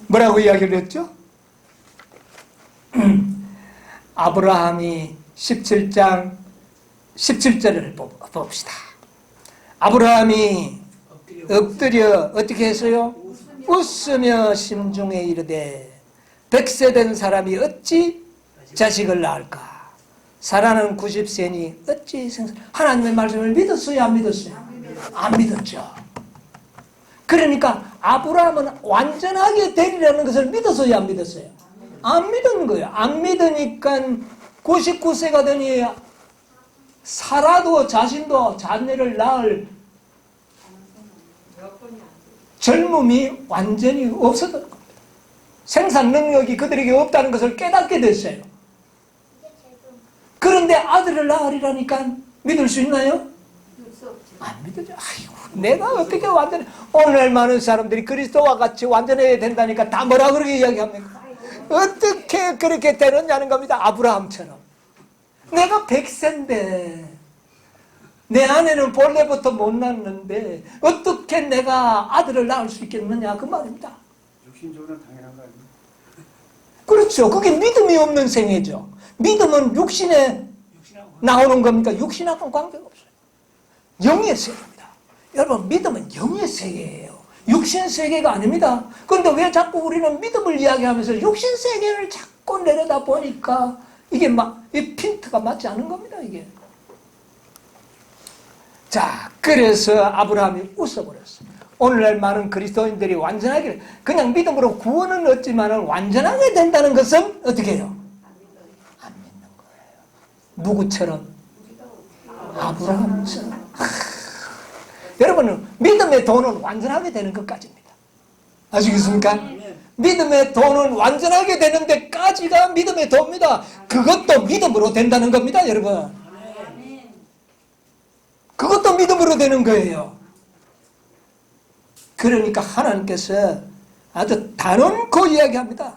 뭐라고 이야기를 했죠? 아브라함이 17장 17절을 봅시다. 아브라함이 엎드려 어떻게 했어요? 웃으며 심중에 이르되 100세 된 사람이 어찌 자식을 낳을까? 사라는 90세니 어찌 하나님의 말씀을 믿었어요? 안 믿었어요? 안 믿었죠. 그러니까 아브라함은 완전하게 되리라는 것을 믿었어요? 안 믿었어요? 안 믿은 거예요. 안 믿으니까 99세가 되니 살아도 자신도 자녀를 낳을 젊음이 완전히 없어졌던 겁니다. 생산 능력이 그들에게 없다는 것을 깨닫게 됐어요. 그런데 아들을 낳으리라니까 믿을 수 있나요? 안 믿어져. 아이고, 내가 어떻게 완전해. 오늘 많은 사람들이 그리스도와 같이 완전해야 된다니까 다 뭐라 그렇게 이야기합니까? 어떻게 그렇게 되느냐는 겁니다. 아브라함처럼. 내가 100세인데 내 아내는 본래부터 못 낳는데 어떻게 내가 아들을 낳을 수 있겠느냐 그 말입니다. 육신적으로는 당연한 거 아니에요? 그렇죠. 그게 믿음이 없는 생애죠. 믿음은 육신에 나오는 겁니까? 육신하고는 관계가 없어요. 영의 세계입니다. 여러분, 믿음은 영의 세계예요. 육신 세계가 아닙니다. 그런데 왜 자꾸 우리는 믿음을 이야기하면서 육신 세계를 자꾸 내려다 보니까 이게 이 핀트가 맞지 않은 겁니다, 이게. 자, 그래서 아브라함이 웃어버렸어요. 오늘날 많은 그리스도인들이 완전하게 그냥 믿음으로 구원은 얻지만 완전하게 된다는 것은 어떻게 해요? 안 믿는 거예요. 누구처럼? 아브라함처럼. 여러분, 믿음의 도는 완전하게 되는 것까지입니다. 아시겠습니까? 믿음의 도는 완전하게 되는 데까지가 믿음의 도입니다. 그것도 믿음으로 된다는 겁니다, 여러분. 그것도 믿음으로 되는 거예요. 그러니까 하나님께서 아주 단언코 이야기합니다.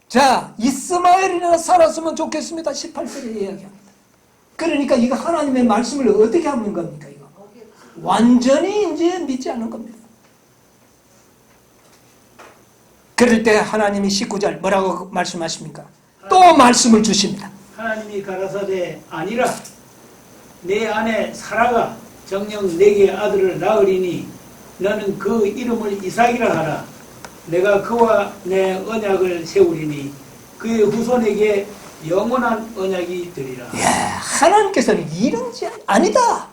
자, 이스마엘이나 살았으면 좋겠습니다. 18절에 이야기합니다. 그러니까 이거 하나님의 말씀을 어떻게 하는 겁니까? 이거 완전히 이제 믿지 않는 겁니다. 그럴 때 하나님이 19절 뭐라고 말씀하십니까? 또 말씀을 주십니다. 하나님이 가라사대 아니라 내 아내 사라가 정녕 내게 아들을 낳으리니 너는 그 이름을 이삭이라 하라. 내가 그와 내 언약을 세우리니 그의 후손에게 영원한 언약이 되리라. 하나님께서는 이런 지 아니다.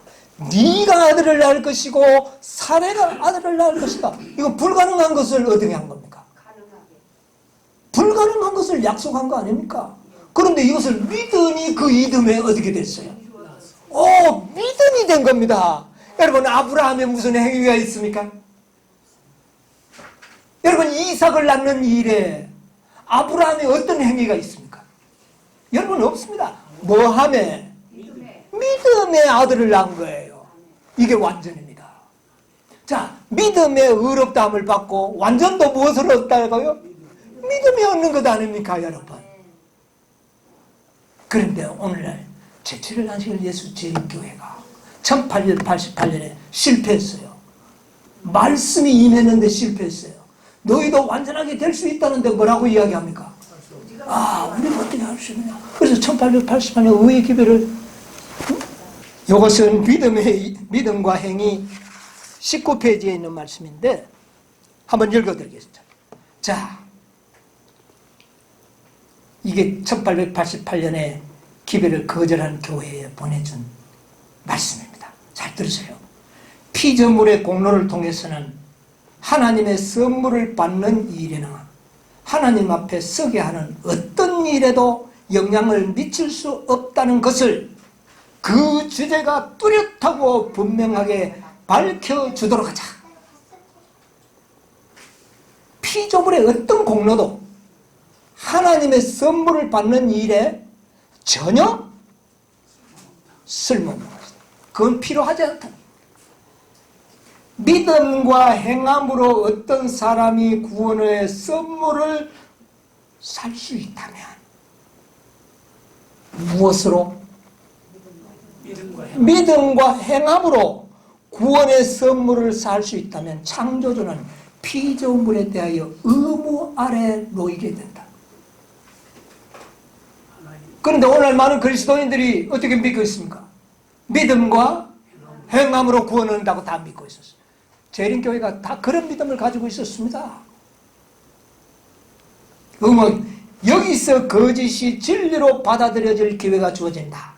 네가 아들을 낳을 것이고 사례가 아들을 낳을 것이다. 이거 불가능한 것을 어떻게 한 겁니까? 불가능한 것을 약속한 거 아닙니까? 그런데 이것을 믿으니 그 이듬해 어떻게 됐어요? 믿음이 된 겁니다. 여러분, 아브라함에 무슨 행위가 있습니까? 여러분, 이삭을 낳는 일에 아브라함에 어떤 행위가 있습니까? 여러분, 없습니다. 뭐하매? 믿음의 아들을 낳은 거예요. 이게 완전입니다. 자, 믿음의 의롭다함을 받고 완전도 무엇을 얻다고요? 믿음이 얻는 것 아닙니까, 여러분? 그런데 오늘날 제7일 안식일 예수 재림교회가 1888년에 실패했어요. 말씀이 임했는데 실패했어요. 너희도 완전하게 될 수 있다는데 뭐라고 이야기합니까? 우리가 어떻게 할 수 있느냐? 그래서 1888년 의회 기별을 이것은 믿음과 행위 19페이지에 있는 말씀인데 한번 읽어드리겠습니다. 자, 이게 1888년에 기별을 거절한 교회에 보내준 말씀입니다. 잘 들으세요. 피조물의 공로를 통해서는 하나님의 선물을 받는 일이나 하나님 앞에 서게 하는 어떤 일에도 영향을 미칠 수 없다는 것을 그 주제가 뚜렷하고 분명하게 밝혀주도록 하자. 피조물의 어떤 공로도 하나님의 선물을 받는 일에 전혀 쓸모없는 것이다. 그건 필요하지 않다. 믿음과 행함으로 어떤 사람이 구원의 선물을 살 수 있다면 무엇으로? 믿음과 행함으로 구원의 선물을 살 수 있다면 창조주는 피조물에 대하여 의무 아래 놓이게 된다. 그런데 오늘 많은 그리스도인들이 어떻게 믿고 있습니까? 믿음과 행함으로 구원을 한다고 다 믿고 있었어요. 재림교회가 다 그런 믿음을 가지고 있었습니다. 여기서 거짓이 진리로 받아들여질 기회가 주어진다.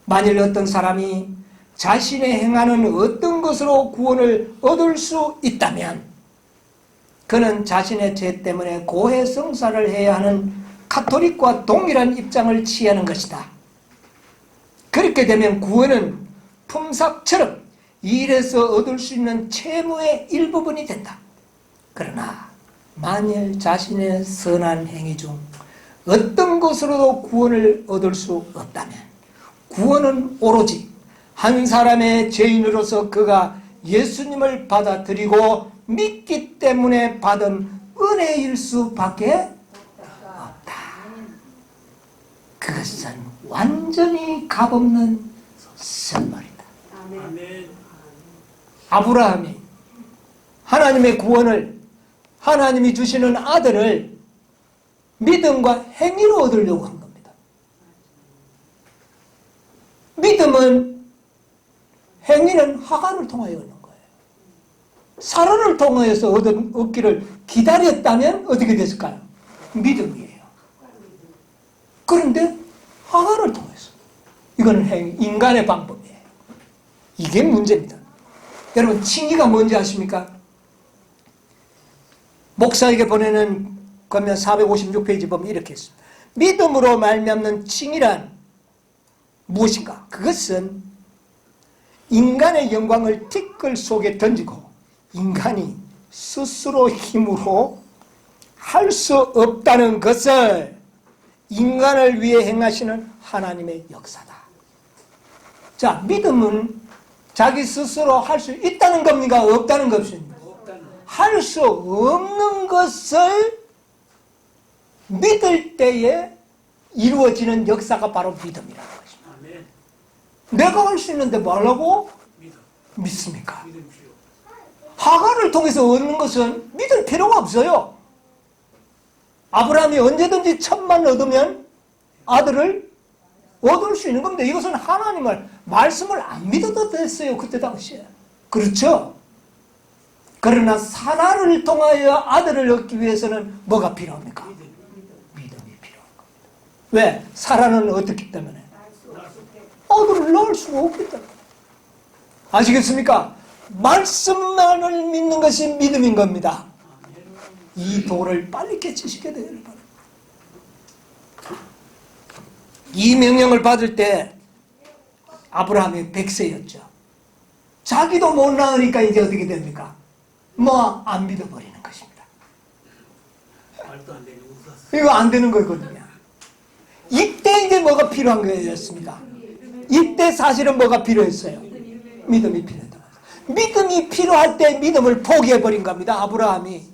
만일 어떤 사람이 자신의 행하는 어떤 것으로 구원을 얻을 수 있다면 그는 자신의 죄 때문에 고해성사를 해야 하는 가톨릭과 동일한 입장을 취하는 것이다. 그렇게 되면 구원은 품삯처럼 일에서 얻을 수 있는 채무의 일부분이 된다. 그러나 만일 자신의 선한 행위 중 어떤 것으로도 구원을 얻을 수 없다면 구원은 오로지 한 사람의 죄인으로서 그가 예수님을 받아들이고 믿기 때문에 받은 은혜일 수밖에 없다. 그것은 완전히 값없는 선물이다. 아멘. 아브라함이 하나님의 구원을, 하나님이 주시는 아들을 믿음과 행위로 얻으려고 한 겁니다. 믿음은, 행위는 하갈을 통하여 얻는 거예요. 사라를 통해서 얻기를 기다렸다면 어떻게 됐을까요? 믿음이에요. 그런데 하갈을 통해서, 이거는 행위, 인간의 방법이에요. 이게 문제입니다. 여러분 칭의가 뭔지 아십니까? 목사에게 보내는 권면 456페이지 보면 이렇게 했습니다. 믿음으로 말미암는 칭의란 무엇인가? 그것은 인간의 영광을 티끌 속에 던지고 인간이 스스로 힘으로 할 수 없다는 것을 인간을 위해 행하시는 하나님의 역사다. 자, 믿음은 자기 스스로 할 수 있다는 겁니까? 없다는 것입니까? 할 수 없는 것을 믿을 때에 이루어지는 역사가 바로 믿음이라는 것입니다. 아멘. 내가 할 수 있는데 뭐라고 믿음. 믿습니까? 믿음 필요. 하갈을 통해서 얻는 것은 믿을 필요가 없어요. 아브라함이 언제든지 1000만 얻으면 아들을 얻을 수 있는 겁니다. 이것은 하나님을 말씀을 안 믿어도 됐어요. 그때 당시에. 그렇죠? 그러나 사라를 통하여 아들을 얻기 위해서는 뭐가 필요합니까? 믿음이 필요한 겁니다. 왜? 사라는 어떻기 때문에? 아들을 낳을 수가 없기 때문에. 아시겠습니까? 말씀만을 믿는 것이 믿음인 겁니다. 이 도를 빨리 깨치시게 되기를 바랍니다. 이 명령을 받을 때 아브라함이 100세였죠. 자기도 못 낳으니까 이제 어떻게 됩니까? 뭐 안 믿어버리는 것입니다. 말도 안 되는 웃었어. 이거 안 되는 거거든요. 이때 이제 뭐가 필요한 거였습니까? 이때 사실은 뭐가 필요했어요? 믿음이 필요했다. 믿음이 필요할 때 믿음을 포기해버린 겁니다. 아브라함이.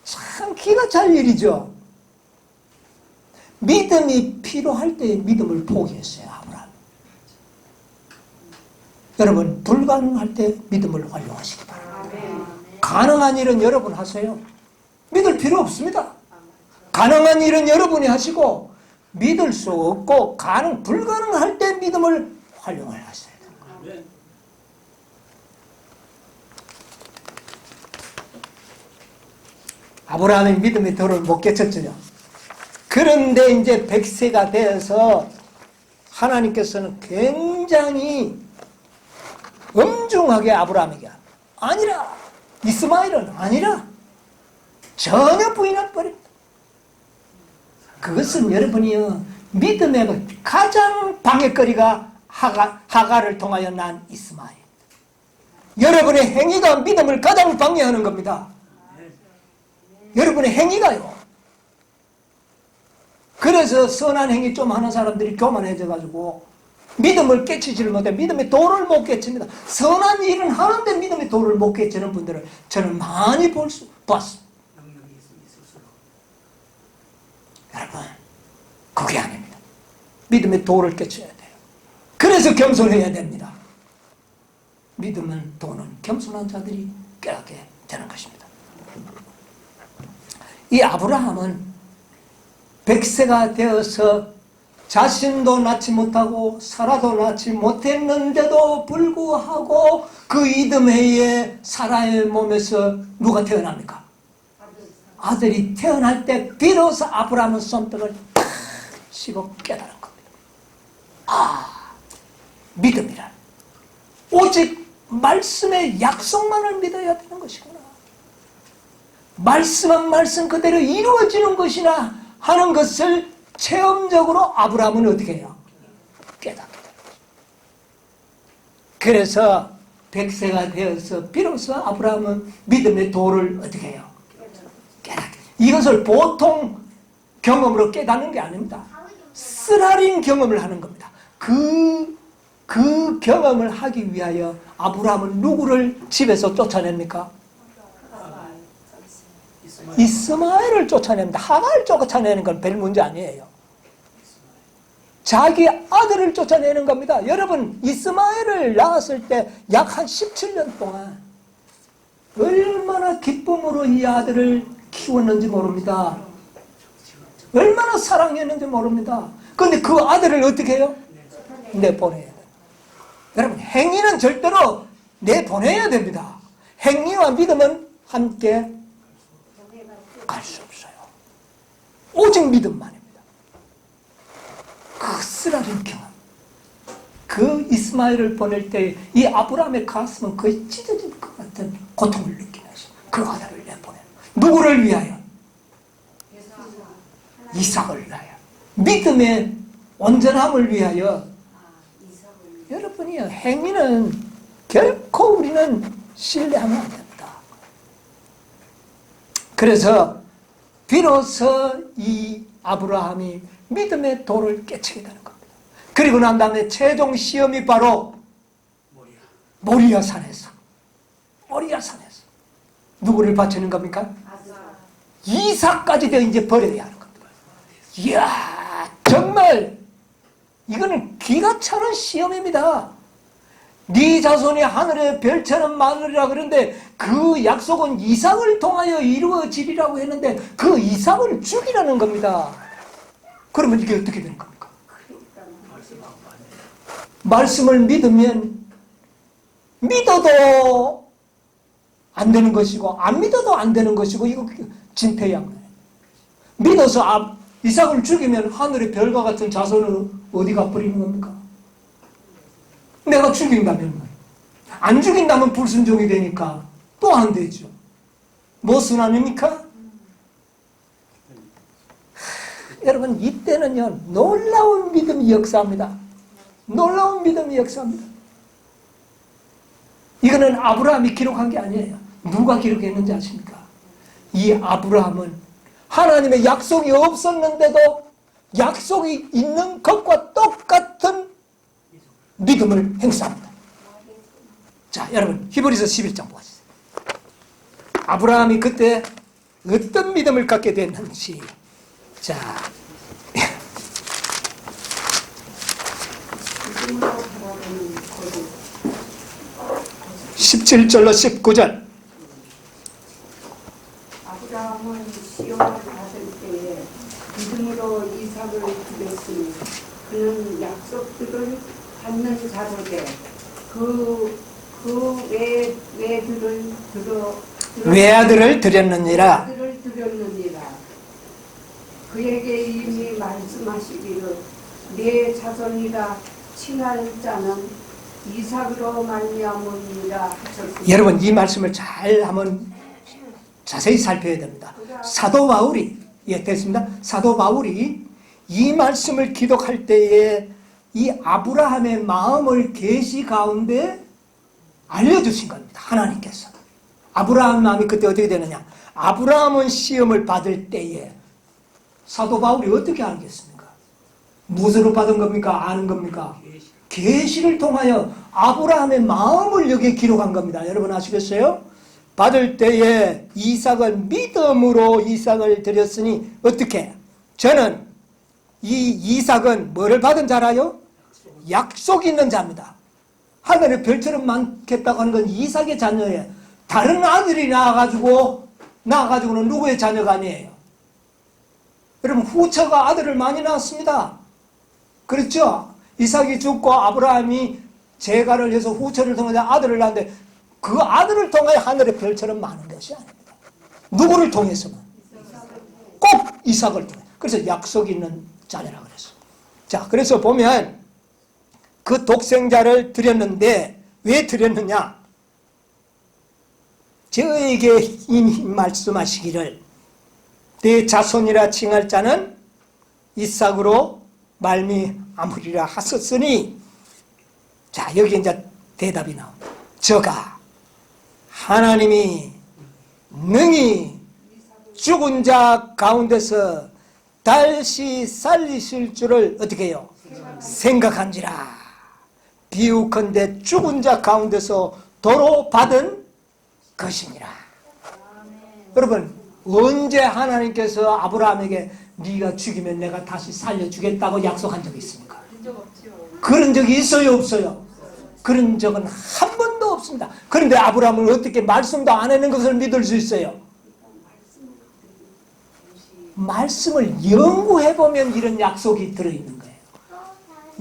참 기가 찰 일이죠. 믿음이 필요할 때 믿음을 포기했어요. 아브라함. 여러분 불가능할 때 믿음을 활용하시기 바랍니다. 가능한 일은 여러분 하세요. 믿을 필요 없습니다. 가능한 일은 여러분이 하시고 믿을 수 없고 불가능할 때 믿음을 활용을 하셔야 돼요. 아멘. 아브라함이 믿음의 도를 못 깨쳤죠. 그런데 이제 100세가 되어서 하나님께서는 굉장히 엄중하게 아브라함에게 아니라 이스마엘은 아니라 전혀 부인해버립니다. 그것은 여러분이요 믿음의 가장 방해거리가 하갈을 통하여 난 이스마엘. 여러분의 행위가 믿음을 가장 방해하는 겁니다. 여러분의 행위가요. 그래서 선한 행위 좀 하는 사람들이 교만해져가지고 믿음을 깨치지를 못해 믿음의 도를 못 깨칩니다. 선한 일은 하는데 믿음의 도를 못 깨치는 분들을 저는 많이 봤습니다. 능력이 있을수록. 여러분 그게 아닙니다. 믿음의 도를 깨쳐야 돼요. 그래서 겸손해야 됩니다. 믿음은 도는 겸손한 자들이 깨닫게 되는 것입니다. 이 아브라함은 100세가 되어서 자신도 낳지 못하고 사라도 낳지 못했는데도 불구하고 그 이듬해에 사라의 몸에서 누가 태어납니까? 아들이 태어날 때 비로소 아브라함은 손뼉을 탁 치고 깨달은 겁니다. 아, 믿음이란 오직 말씀의 약속만을 믿어야 되는 것이구나. 말씀은 말씀 그대로 이루어지는 것이나 하는 것을 체험적으로 아브라함은 어떻게 해요? 깨닫게 됩니다. 그래서 100세가 되어서 비로소 아브라함은 믿음의 도를 어떻게 해요? 깨닫게. 이것을 보통 경험으로 깨닫는 게 아닙니다. 쓰라린 경험을 하는 겁니다. 그 경험을 하기 위하여 아브라함은 누구를 집에서 쫓아냅니까? 이스마엘을 쫓아냅니다. 하갈을 쫓아내는 건 별 문제 아니에요. 자기 아들을 쫓아내는 겁니다. 여러분 이스마엘을 낳았을 때 약 한 17년 동안 얼마나 기쁨으로 이 아들을 키웠는지 모릅니다. 얼마나 사랑했는지 모릅니다. 그런데 그 아들을 어떻게 해요? 내보내야 돼요. 여러분 행위는 절대로 내보내야 됩니다. 행위와 믿음은 함께 갈 수 없어요. 오직 믿음만입니다. 그 쓰라린 경험, 그 그 이스마엘을 보낼 때 이 아브라함의 가슴은 거의 찢어질 것 같은 고통을 느끼는 그 아들을 내보내. 누구를 위하여? 이삭을 위하여. 믿음의 온전함을 위하여. 여러분이요, 행위는 결코 우리는 신뢰하면 안 됩니다. 그래서 비로소 이 아브라함이 믿음의 도를 깨치게 되는 겁니다. 그리고 난 다음에 최종 시험이 바로 모리아 산에서. 모리아 산에서. 누구를 바치는 겁니까? 이삭까지도 이제 버려야 하는 겁니다. 이야, 정말 이거는 기가 차는 시험입니다. 네 자손이 하늘의 별처럼 많으리라 그러는데 그 약속은 이삭을 통하여 이루어지리라고 했는데 그 이삭을 죽이라는 겁니다. 그러면 이게 어떻게 되는 겁니까? 말씀을 믿어도 안 되는 것이고 안 믿어도 안 되는 것이고 이거 진퇴양난. 믿어서 이삭을 죽이면 하늘의 별과 같은 자손을 어디가 버리는 겁니까? 내가 죽인다면, 안 죽인다면 불순종이 되니까 또 안 되죠. 무슨 아닙니까? 여러분, 이때는요, 놀라운 믿음이 역사합니다. 놀라운 믿음이 역사합니다. 이거는 아브라함이 기록한 게 아니에요. 누가 기록했는지 아십니까? 이 아브라함은 하나님의 약속이 없었는데도 약속이 있는 것과 똑같은 믿음을 행사합니다. 자, 여러분, 히브리서 11장 보시죠. 아브라함이 그때 어떤 믿음을 갖게 됐는지. 자, 17절로 19절. 아브라함은 시험을 받을 때에 믿음으로 이삭을 드렸으니 그는 약속들을 받는 자로되 외아들을 드렸느니라. 그에게 이미 말씀하시기를 내 자손이라 칭할 자는 이삭으로 말미암으리라 하셨습니다. 여러분, 이 말씀을 잘 한번 자세히 살펴야 됩니다. 사도 바울이, 됐습니다. 사도 바울이 이 말씀을 기록할 때에 이 아브라함의 마음을 계시 가운데 알려주신 겁니다. 하나님께서. 아브라함 마음이 그때 어떻게 되느냐? 아브라함은 시험을 받을 때에 사도 바울이 어떻게 알겠습니까? 무엇으로 받은 겁니까? 아는 겁니까? 계시를 통하여 아브라함의 마음을 여기에 기록한 겁니다. 여러분 아시겠어요? 받을 때에 이삭을 믿음으로 이삭을 드렸으니 어떻게? 저는 이 이삭은 뭐를 받은 자라요? 약속 있는 자입니다. 하늘의 별처럼 많겠다고 하는 건 이삭의 자녀예요. 다른 아들이 나와가지고는 누구의 자녀가 아니에요. 여러분, 후처가 아들을 많이 낳았습니다. 그렇죠? 이삭이 죽고 아브라함이 재가를 해서 후처를 통해 아들을 낳았는데 그 아들을 통해 하늘의 별처럼 많은 것이 아닙니다. 누구를 통해서만? 꼭 이삭을 통해. 그래서 약속 있는 자녀라고 그랬어요. 자, 그래서 보면 그 독생자를 드렸는데 왜 드렸느냐? 저에게 이미 말씀하시기를 내 자손이라 칭할 자는 이삭으로 말미암으리라 하셨으니, 자, 여기 이제 대답이 나옵니다. 저가 하나님이 능히 죽은 자 가운데서 다시 살리실 줄을 어떻게 해요? 생각한지라. 비유컨대 죽은 자 가운데서 도로 받은 것이니라. 여러분, 언제 하나님께서 아브라함에게 네가 죽이면 내가 다시 살려주겠다고 약속한 적이 있습니까? 그런 적이 있어요, 없어요? 그런 적은 한 번도 없습니다. 그런데 아브라함은 어떻게 말씀도 안 하는 것을 믿을 수 있어요? 말씀을 연구해보면 이런 약속이 들어있는 거예요.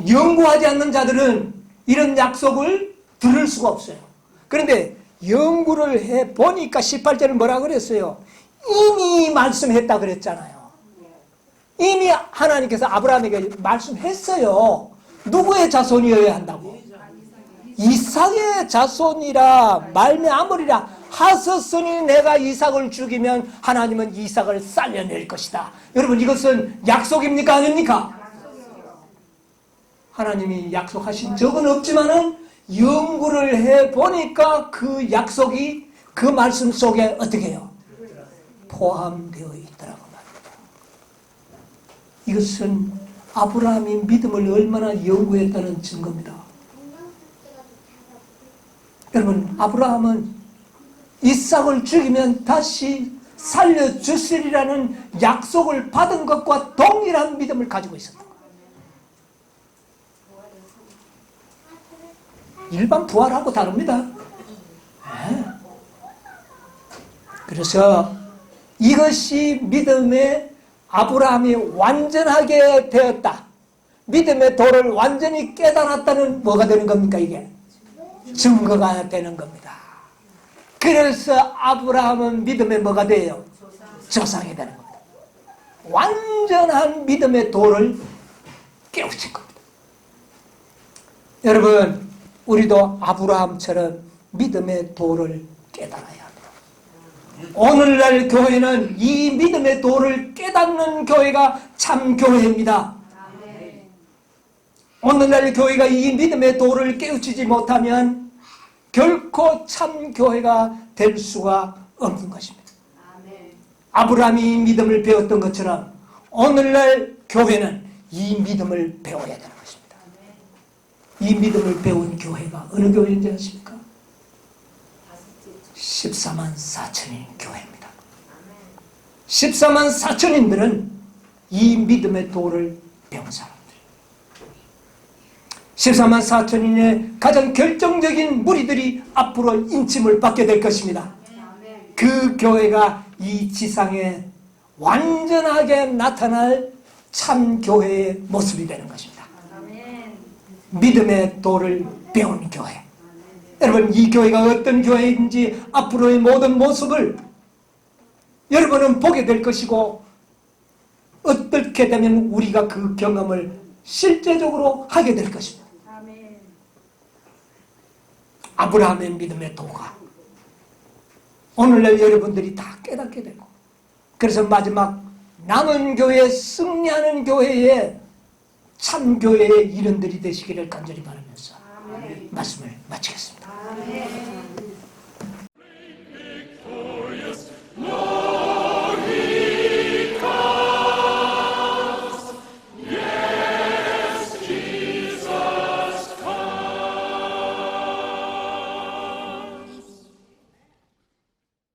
연구하지 않는 자들은 이런 약속을 들을 수가 없어요. 그런데 연구를 해보니까 18절은 뭐라 그랬어요? 이미 말씀했다 그랬잖아요. 이미 하나님께서 아브라함에게 말씀했어요. 누구의 자손이어야 한다고? 이삭의 자손이라 말미암으리라. 하셨으니 내가 이삭을 죽이면 하나님은 이삭을 살려낼 것이다. 여러분, 이것은 약속입니까 아닙니까? 하나님이 약속하신 적은 없지만은 연구를 해보니까 그 약속이 그 말씀 속에 어떻게 해요? 포함되어 있더라고 말입니다. 이것은 아브라함이 믿음을 얼마나 연구했다는 증거입니다. 여러분, 아브라함은 이삭을 죽이면 다시 살려주시리라는 약속을 받은 것과 동일한 믿음을 가지고 있었다. 일반 부활하고 다릅니다. 네. 그래서 이것이 믿음의 아브라함이 완전하게 되었다. 믿음의 도를 완전히 깨달았다는 뭐가 되는 겁니까 이게? 증거가 되는 겁니다. 그래서 아브라함은 믿음의 뭐가 돼요? 조상이 되는 겁니다. 완전한 믿음의 도를 깨우친 겁니다. 여러분, 우리도 아브라함처럼 믿음의 도를 깨달아야 합니다. 오늘날 교회는 이 믿음의 도를 깨닫는 교회가 참 교회입니다. 오늘날 교회가 이 믿음의 도를 깨우치지 못하면 결코 참 교회가 될 수가 없는 것입니다. 아브라함이 믿음을 배웠던 것처럼 오늘날 교회는 이 믿음을 배워야 되는 것입니다. 이 믿음을 배운 교회가 어느 교회인지 아십니까? 14만 4천인 교회입니다. 14만 4천인들은 이 믿음의 도를 배운 사람들. 14만 4천인의 가장 결정적인 무리들이 앞으로 인침을 받게 될 것입니다. 그 교회가 이 지상에 완전하게 나타날 참 교회의 모습이 되는 것입니다. 믿음의 도를 배운 교회. 여러분, 이 교회가 어떤 교회인지 앞으로의 모든 모습을 여러분은 보게 될 것이고, 어떻게 되면 우리가 그 경험을 실제적으로 하게 될 것입니다. 아브라함의 믿음의 도가 오늘날 여러분들이 다 깨닫게 되고, 그래서 마지막 남은 교회, 승리하는 교회에 참 교회의 일원들이 되시기를 간절히 바라면서 말씀을 마치겠습니다.